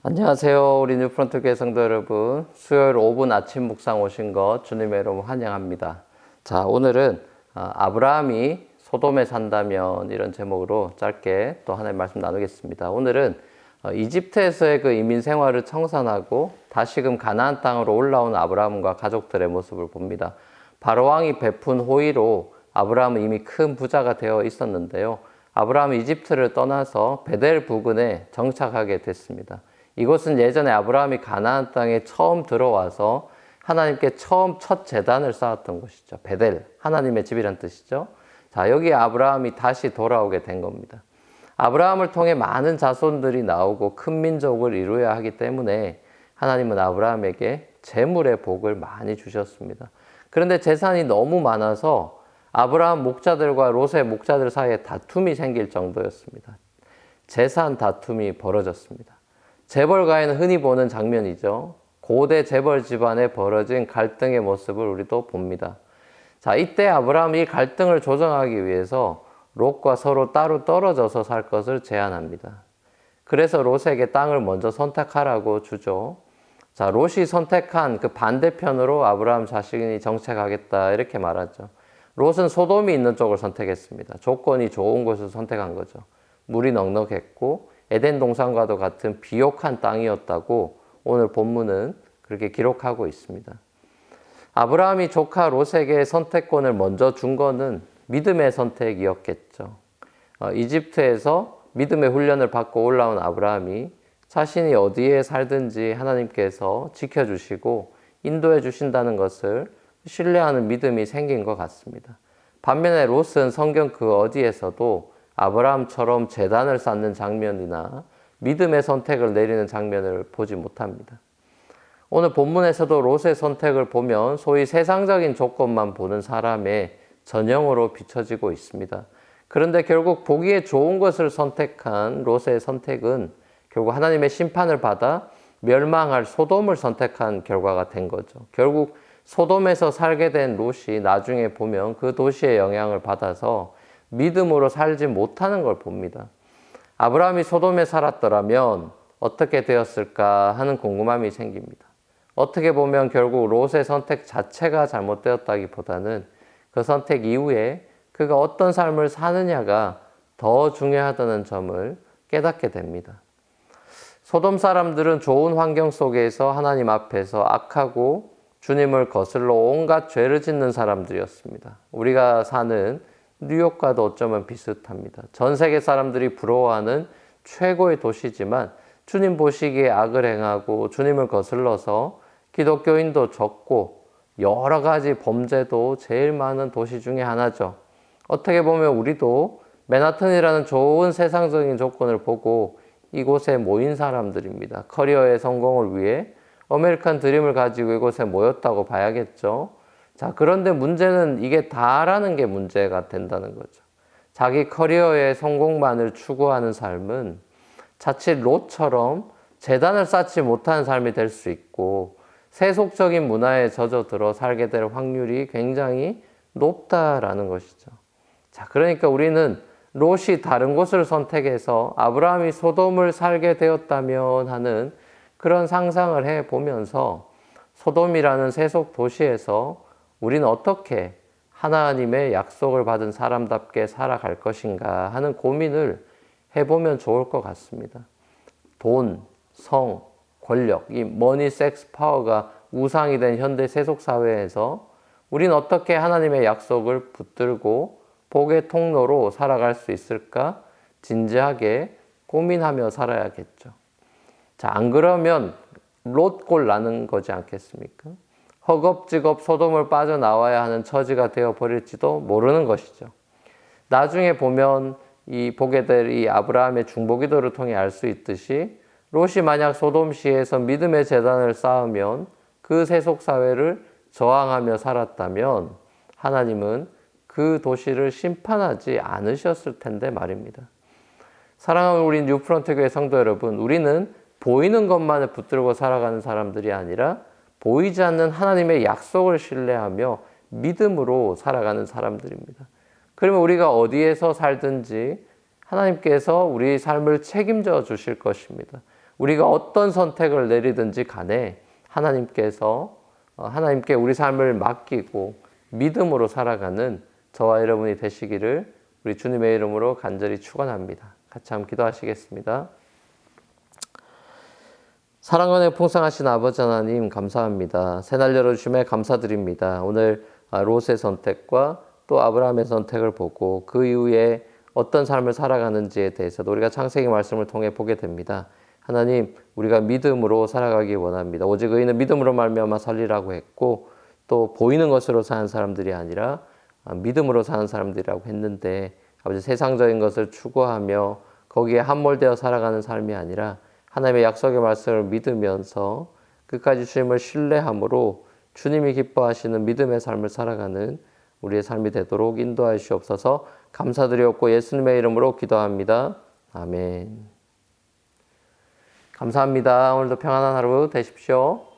안녕하세요. 우리 뉴프런트 교회 성도 여러분. 수요일 5분 아침 묵상 오신 것 주님의 이름으로 환영합니다. 자, 오늘은 아브라함이 소돔에 산다면 이런 제목으로 짧게 또 하나의 말씀 나누겠습니다. 오늘은 이집트에서의 그 이민 생활을 청산하고 다시금 가나안 땅으로 올라온 아브라함과 가족들의 모습을 봅니다. 바로왕이 베푼 호의로 아브라함은 이미 큰 부자가 되어 있었는데요. 아브라함은 이집트를 떠나서 베델 부근에 정착하게 됐습니다. 이곳은 예전에 아브라함이 가나안 땅에 처음 들어와서 하나님께 처음 첫 제단을 쌓았던 곳이죠. 베델, 하나님의 집이란 뜻이죠. 자, 여기 아브라함이 다시 돌아오게 된 겁니다. 아브라함을 통해 많은 자손들이 나오고 큰 민족을 이루어야 하기 때문에 하나님은 아브라함에게 재물의 복을 많이 주셨습니다. 그런데 재산이 너무 많아서 아브라함 목자들과 롯의 목자들 사이에 다툼이 생길 정도였습니다. 재산 다툼이 벌어졌습니다. 재벌가에는 흔히 보는 장면이죠. 고대 재벌 집안에 벌어진 갈등의 모습을 우리도 봅니다. 자, 이때 아브라함이 이 갈등을 조정하기 위해서 롯과 서로 따로 떨어져서 살 것을 제안합니다. 그래서 롯에게 땅을 먼저 선택하라고 주죠. 자, 롯이 선택한 그 반대편으로 아브라함 자신이 정착하겠다 이렇게 말하죠. 롯은 소돔이 있는 쪽을 선택했습니다. 조건이 좋은 곳을 선택한 거죠. 물이 넉넉했고 에덴 동산과도 같은 비옥한 땅이었다고 오늘 본문은 그렇게 기록하고 있습니다. 아브라함이 조카 롯에게 선택권을 먼저 준 것은 믿음의 선택이었겠죠. 이집트에서 믿음의 훈련을 받고 올라온 아브라함이 자신이 어디에 살든지 하나님께서 지켜주시고 인도해 주신다는 것을 신뢰하는 믿음이 생긴 것 같습니다. 반면에 롯은 성경 그 어디에서도 아브라함처럼 제단을 쌓는 장면이나 믿음의 선택을 내리는 장면을 보지 못합니다. 오늘 본문에서도 롯의 선택을 보면 소위 세상적인 조건만 보는 사람의 전형으로 비춰지고 있습니다. 그런데 결국 보기에 좋은 것을 선택한 롯의 선택은 결국 하나님의 심판을 받아 멸망할 소돔을 선택한 결과가 된 거죠. 결국 소돔에서 살게 된 롯이 나중에 보면 그 도시의 영향을 받아서 믿음으로 살지 못하는 걸 봅니다. 아브라함이 소돔에 살았더라면 어떻게 되었을까 하는 궁금함이 생깁니다. 어떻게 보면 결국 롯의 선택 자체가 잘못되었다기보다는 그 선택 이후에 그가 어떤 삶을 사느냐가 더 중요하다는 점을 깨닫게 됩니다. 소돔 사람들은 좋은 환경 속에서 하나님 앞에서 악하고 주님을 거슬러 온갖 죄를 짓는 사람들이었습니다. 우리가 사는 뉴욕과도 어쩌면 비슷합니다. 전 세계 사람들이 부러워하는 최고의 도시지만 주님 보시기에 악을 행하고 주님을 거슬러서 기독교인도 적고 여러 가지 범죄도 제일 많은 도시 중에 하나죠. 어떻게 보면 우리도 맨하튼이라는 좋은 세상적인 조건을 보고 이곳에 모인 사람들입니다. 커리어의 성공을 위해 아메리칸 드림을 가지고 이곳에 모였다고 봐야겠죠. 자, 그런데 문제는 이게 다라는 게 문제가 된다는 거죠. 자기 커리어의 성공만을 추구하는 삶은 자칫 롯처럼 재단을 쌓지 못하는 삶이 될 수 있고 세속적인 문화에 젖어들어 살게 될 확률이 굉장히 높다라는 것이죠. 자, 그러니까 우리는 롯이 다른 곳을 선택해서 아브라함이 소돔을 살게 되었다면 하는 그런 상상을 해보면서 소돔이라는 세속 도시에서 우리는 어떻게 하나님의 약속을 받은 사람답게 살아갈 것인가 하는 고민을 해보면 좋을 것 같습니다. 돈, 성, 권력, 이 머니, 섹스, 파워가 우상이 된 현대 세속 사회에서 우리는 어떻게 하나님의 약속을 붙들고 복의 통로로 살아갈 수 있을까 진지하게 고민하며 살아야겠죠. 자, 안 그러면 롯꼴 나는 거지 않겠습니까? 허겁지겁 소돔을 빠져나와야 하는 처지가 되어버릴지도 모르는 것이죠. 나중에 보면 보게 될 이 아브라함의 중보기도를 통해 알 수 있듯이 롯이 만약 소돔시에서 믿음의 재단을 쌓으면 그 세속사회를 저항하며 살았다면 하나님은 그 도시를 심판하지 않으셨을 텐데 말입니다. 사랑하는 우리 뉴프런트 교회 성도 여러분, 우리는 보이는 것만을 붙들고 살아가는 사람들이 아니라 보이지 않는 하나님의 약속을 신뢰하며 믿음으로 살아가는 사람들입니다. 그러면 우리가 어디에서 살든지 하나님께서 우리 삶을 책임져 주실 것입니다. 우리가 어떤 선택을 내리든지 간에 하나님께 우리 삶을 맡기고 믿음으로 살아가는 저와 여러분이 되시기를 우리 주님의 이름으로 간절히 축원합니다. 같이 한번 기도하시겠습니다. 사랑하는 풍성하신 아버지 하나님 감사합니다. 새날 열어주심에 감사드립니다. 오늘 롯의 선택과 또 아브라함의 선택을 보고 그 이후에 어떤 삶을 살아가는지에 대해서도 우리가 창세기 말씀을 통해 보게 됩니다. 하나님, 우리가 믿음으로 살아가기 원합니다. 오직 의인은 믿음으로 말미암아 살리라고 했고 또 보이는 것으로 사는 사람들이 아니라 믿음으로 사는 사람들이라고 했는데 아버지 세상적인 것을 추구하며 거기에 함몰되어 살아가는 삶이 아니라 하나님의 약속의 말씀을 믿으면서 끝까지 주님을 신뢰함으로 주님이 기뻐하시는 믿음의 삶을 살아가는 우리의 삶이 되도록 인도하여 주옵소서. 감사드리옵고 예수님의 이름으로 기도합니다. 아멘. 감사합니다. 오늘도 평안한 하루 되십시오.